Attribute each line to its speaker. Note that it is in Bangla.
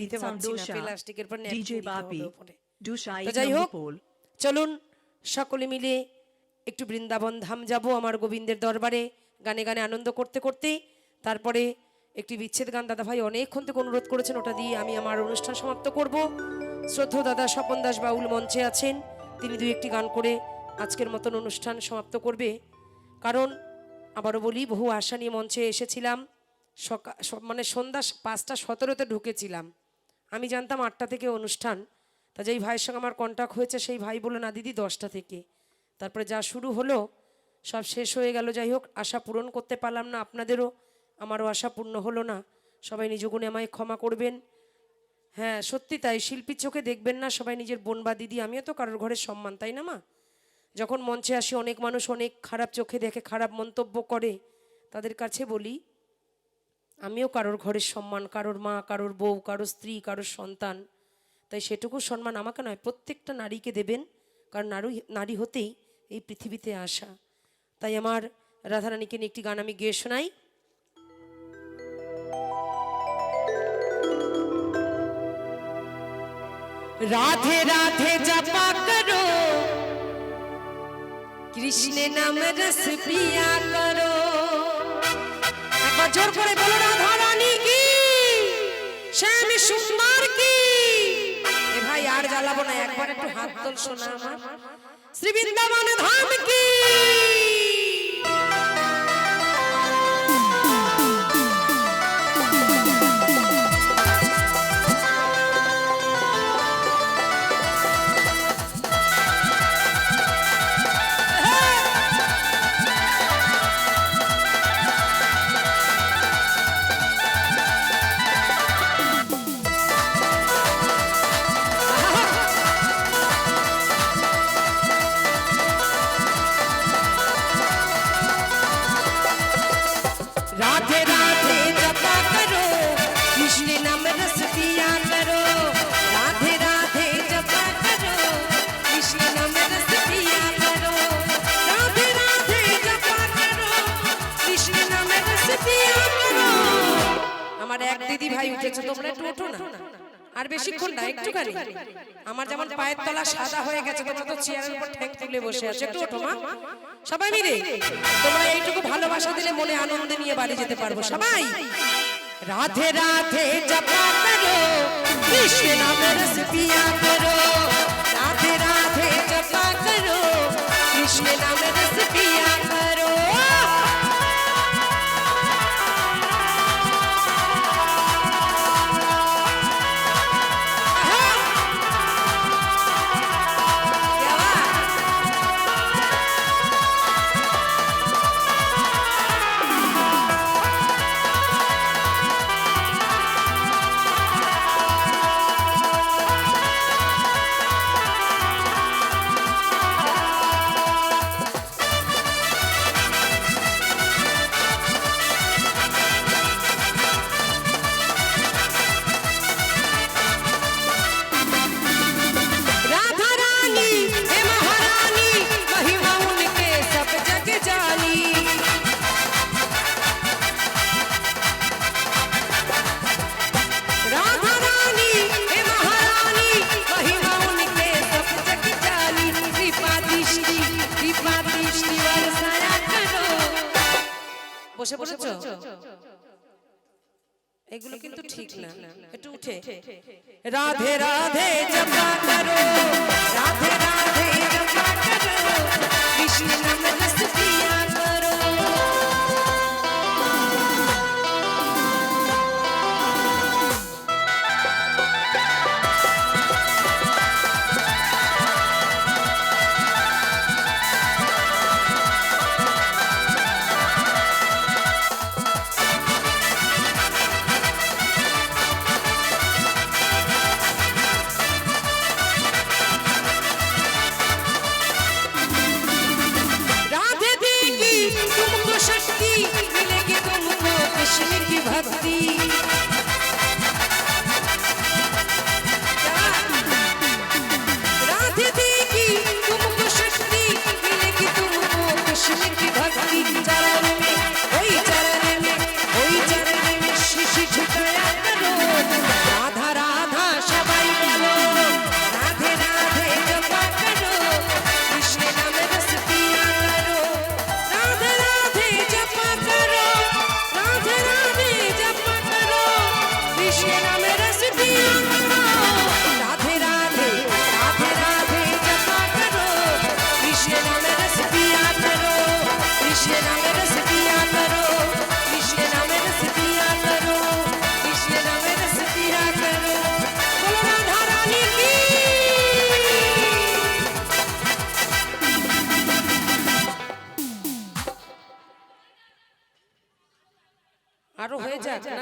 Speaker 1: দিতে পারছি না, প্লাস্টিকের পর নেট
Speaker 2: DJ
Speaker 1: দিতে হবে
Speaker 2: Bapi,
Speaker 1: উপরে।
Speaker 2: du Shai
Speaker 1: তো যাই হোক,
Speaker 2: Pol.
Speaker 1: চলুন সকলে মিলে একটু বৃন্দাবন ধাম যাব আমার গোবিন্দের দরবারে, গানে গানে আনন্দ করতে করতে। তারপরে একটি বিচ্ছেদ গান দাদা ভাই অনেকক্ষণ থেকে অনুরোধ করেছেন, ওটা দিয়ে আমি আমার অনুষ্ঠান সমাপ্ত করব। শ্রদ্ধেয় দাদা স্বপন দাস বাউল মঞ্চে আছেন, তিনি দুই একটি গান করে আজকের মতন অনুষ্ঠান সমাপ্ত করবে। কারণ আবারও বলি, বহু আশা নিয়ে মঞ্চে এসেছিলাম, মানে সন্ধ্যা 5:17 ঢুকেছিলাম। আমি জানতাম 8টা থেকে অনুষ্ঠান। তা যেই ভাইয়ের সঙ্গে আমার কন্ট্যাক্ট হয়েছে সেই ভাই বলল না দিদি 10টা থেকে। তারপরে যা শুরু হলো সব শেষ হয়ে গেল। যাই হোক, আশা পূরণ করতে পারলাম না, আপনাদেরও আমারও আশা পূর্ণ হলো না। সবাই নিজ গুণে আমায় ক্ষমা করবেন। হ্যাঁ সত্যি তাই, শিল্পীর চোখে দেখবেন না সবাই নিজের বোন বা দিদি। আমিও তো কারোর ঘরের সম্মান, তাই না মা? যখন মঞ্চে আসি অনেক মানুষ অনেক খারাপ চোখে দেখে, খারাপ মন্তব্য করে, তাদের কাছে বলি আমিও কারোর ঘরের সম্মান, কারোর মা, কারোর বউ, কারোর স্ত্রী, কারোর সন্তান। তাই সেটুকু সম্মান আমাকে নয় প্রত্যেকটা নারীকে দেবেন, কারণ নারী হতেই এই পৃথিবীতে আসা। তাই আমার রাধারানীকে নিয়ে একটি গান আমি গেয়ে শোনাই। রাধে রাধে জপা করো, কৃষ্ণ নাম রস পিয়া করো। একবার জোর করে বলো রাধা রানী কি, শ্যাম সুন্দর কি। এ ভাই আর জ্বালাবো না, একবার একটু হাত তোল শোনা আমার। শ্রী বৃন্দাবন ধাম কি। राधे राधे जपा करो, कृष्ण नाम रस पिया करो। राधे राधे जपा करो, कृष्ण नाम रस पिया करो। राधे राधे जपा करो, कृष्ण नाम रस पिया करो। আমার এক দিদি ভাই উঠেছে, তোমরা একটু ওঠো না, আর বেশিক্ষণ না, একটুখানি। আমার যেমন পায়ের তলা সাদা হয়ে গেছে, তোমরা তো চেয়ারের উপর ঠ্যাং তুলে বসে আছো, একটু ওঠো মা সবাই মিলে। তোমরা এইটুকু ভালোবাসা দিলে মনে আনন্দ নিয়ে বাড়ি যেতে পারবো সবাই। রাধে রাধে জপা করো, কৃষ্ণ নাম রস পিয়া করো। রাধে রাধে জপা করো, কৃষ্ণ নাম রস পিয়া করো। বসে পড়েছো? এগুলো কিন্তু ঠিক না, একটু উঠে। রাধে রাধে জপা করো, রাধে রাধে জপা করো, কৃষ্ণ নাম রস পিয়া করো। রাধে